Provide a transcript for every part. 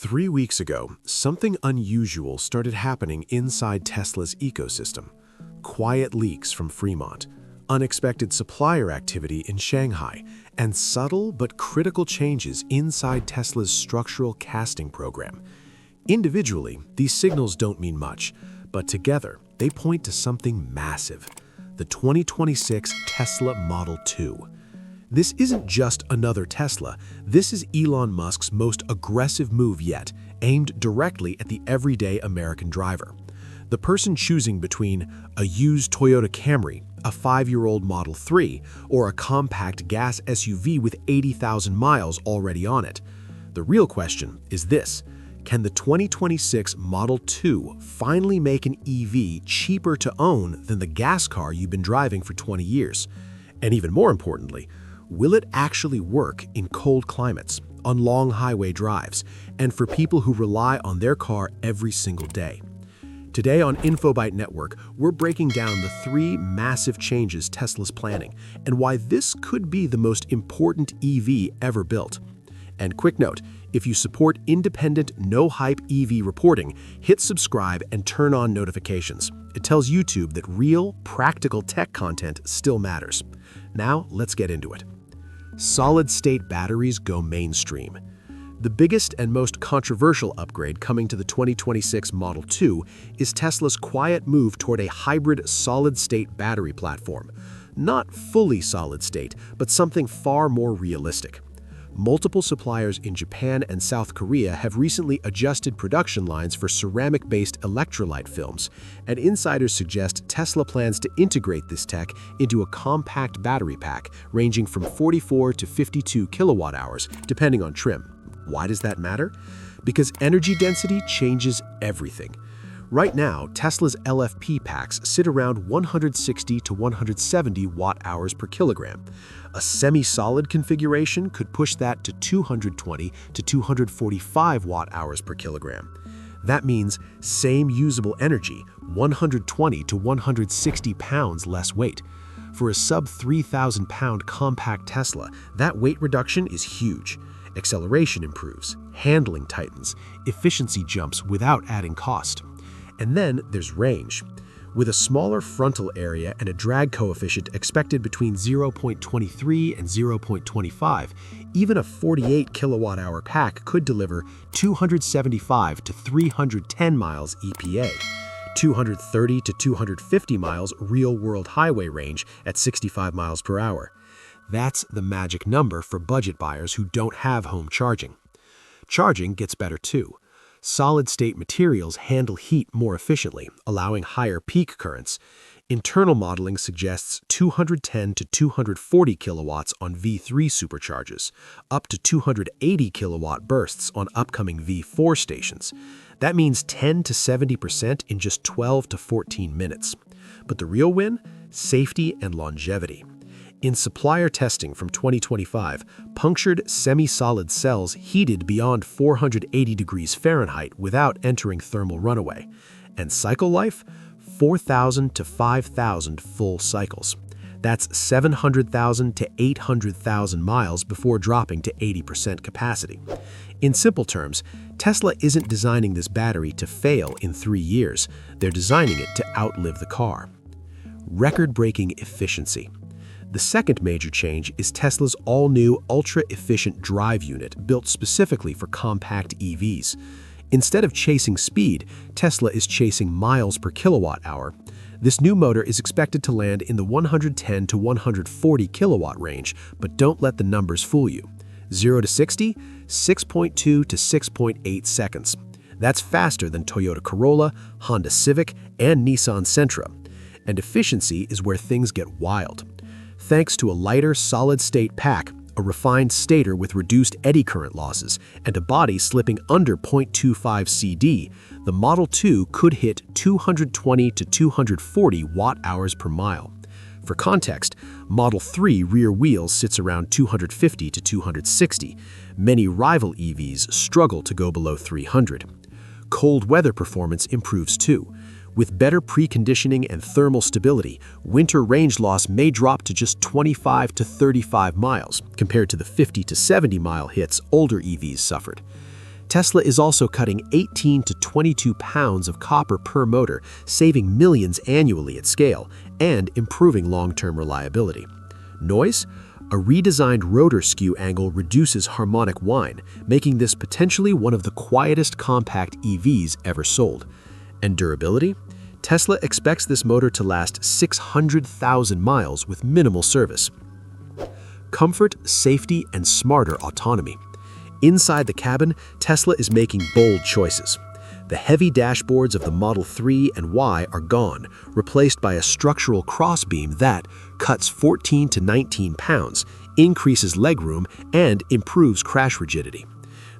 3 weeks ago, something unusual started happening inside Tesla's ecosystem. Quiet leaks from Fremont, unexpected supplier activity in Shanghai, and subtle but critical changes inside Tesla's structural casting program. Individually, these signals don't mean much, but together, they point to something massive: the 2026 Tesla Model 2. This isn't just another Tesla. This is Elon Musk's most aggressive move yet, aimed directly at the everyday American driver. The person choosing between a used Toyota Camry, a 5-year-old Model 3, or a compact gas SUV with 80,000 miles already on it. The real question is this: can the 2026 Model 2 finally make an EV cheaper to own than the gas car you've been driving for 20 years? And even more importantly, will it actually work in cold climates, on long highway drives, and for people who rely on their car every single day? Today on InfoByte Network, we're breaking down the 3 massive changes Tesla's planning and why this could be the most important EV ever built. And quick note, if you support independent, no-hype EV reporting, hit subscribe and turn on notifications. It tells YouTube that real, practical tech content still matters. Now, let's get into it. Solid-state batteries go mainstream. The biggest and most controversial upgrade coming to the 2026 Model 2 is Tesla's quiet move toward a hybrid solid-state battery platform. Not fully solid-state, but something far more realistic. Multiple suppliers in Japan and South Korea have recently adjusted production lines for ceramic-based electrolyte films, and insiders suggest Tesla plans to integrate this tech into a compact battery pack ranging from 44 to 52 kilowatt-hours, depending on trim. Why does that matter? Because energy density changes everything. Right now, Tesla's LFP packs sit around 160 to 170 watt-hours per kilogram. A semi-solid configuration could push that to 220 to 245 watt-hours per kilogram. That means same usable energy, 120 to 160 pounds less weight. For a sub-3,000-pound compact Tesla, that weight reduction is huge. Acceleration improves, handling tightens, efficiency jumps without adding cost. And then there's range. With a smaller frontal area and a drag coefficient expected between 0.23 and 0.25, even a 48 kilowatt-hour pack could deliver 275 to 310 miles EPA, 230 to 250 miles real-world highway range at 65 miles per hour. That's the magic number for budget buyers who don't have home charging. Charging gets better too. Solid-state materials handle heat more efficiently, allowing higher peak currents. Internal modeling suggests 210 to 240 kilowatts on V3 superchargers, up to 280 kilowatt bursts on upcoming V4 stations. That means 10 to 70% in just 12 to 14 minutes. But the real win? Safety and longevity. In supplier testing from 2025, punctured semi-solid cells heated beyond 480 degrees Fahrenheit without entering thermal runaway. And cycle life? 4,000 to 5,000 full cycles. That's 700,000 to 800,000 miles before dropping to 80% capacity. In simple terms, Tesla isn't designing this battery to fail in 3 years. They're designing it to outlive the car. Record-breaking efficiency. The second major change is Tesla's all-new ultra-efficient drive unit built specifically for compact EVs. Instead of chasing speed, Tesla is chasing miles per kilowatt-hour. This new motor is expected to land in the 110 to 140 kilowatt range, but don't let the numbers fool you. 0 to 60, 6.2 to 6.8 seconds. That's faster than Toyota Corolla, Honda Civic, and Nissan Sentra. And efficiency is where things get wild. Thanks to a lighter solid-state pack, a refined stator with reduced eddy current losses, and a body slipping under 0.25 CD, the Model 2 could hit 220 to 240 watt-hours per mile. For context, Model 3 rear wheels sits around 250 to 260. Many rival EVs struggle to go below 300. Cold weather performance improves too. With better preconditioning and thermal stability, winter range loss may drop to just 25 to 35 miles, compared to the 50 to 70 mile hits older EVs suffered. Tesla is also cutting 18 to 22 pounds of copper per motor, saving millions annually at scale, and improving long-term reliability. Noise? A redesigned rotor skew angle reduces harmonic whine, making this potentially one of the quietest compact EVs ever sold. And durability? Tesla expects this motor to last 600,000 miles with minimal service. Comfort, safety, and smarter autonomy. Inside the cabin, Tesla is making bold choices. The heavy dashboards of the Model 3 and Y are gone, replaced by a structural crossbeam that cuts 14 to 19 pounds, increases legroom, and improves crash rigidity.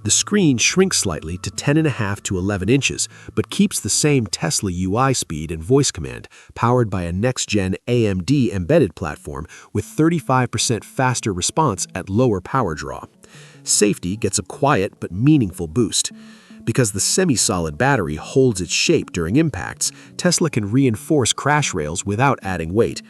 The screen shrinks slightly to 10.5 to 11 inches, but keeps the same Tesla UI speed and voice command, powered by a next-gen AMD embedded platform with 35% faster response at lower power draw. Safety gets a quiet but meaningful boost. Because the semi-solid battery holds its shape during impacts, Tesla can reinforce crash rails without adding weight.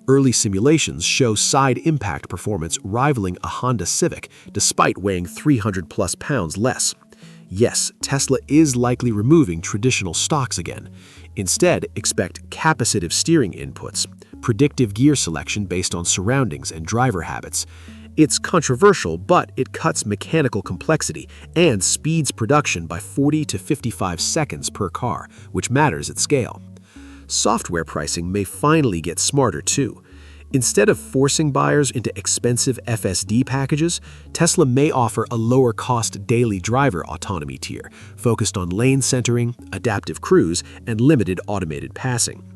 Early simulations show side impact performance rivaling a Honda Civic, despite weighing 300+ pounds less. Yes, Tesla is likely removing traditional stocks again. Instead, expect capacitive steering inputs, predictive gear selection based on surroundings and driver habits. It's controversial, but it cuts mechanical complexity and speeds production by 40 to 55 seconds per car, which matters at scale. Software pricing may finally get smarter too. Instead of forcing buyers into expensive FSD packages, Tesla may offer a lower-cost daily driver autonomy tier, focused on lane centering, adaptive cruise, and limited automated passing.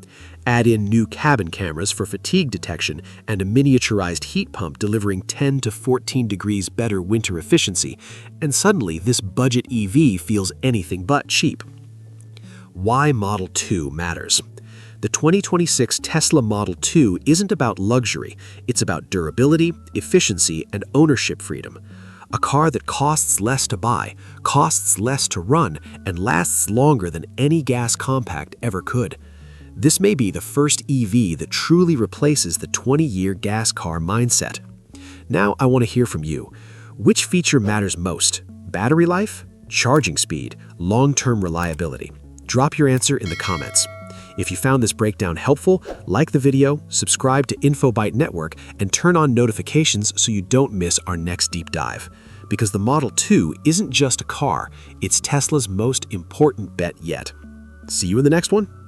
Add in new cabin cameras for fatigue detection and a miniaturized heat pump delivering 10 to 14 degrees better winter efficiency, and suddenly this budget EV feels anything but cheap. Why Model 2 matters. The 2026 Tesla Model 2 isn't about luxury, it's about durability, efficiency, and ownership freedom. A car that costs less to buy, costs less to run, and lasts longer than any gas compact ever could. This may be the first EV that truly replaces the 20-year gas car mindset. Now I want to hear from you. Which feature matters most? Battery life, charging speed, long-term reliability? Drop your answer in the comments. If you found this breakdown helpful, like the video, subscribe to InfoByte Network, and turn on notifications so you don't miss our next deep dive. Because the Model 2 isn't just a car, it's Tesla's most important bet yet. See you in the next one.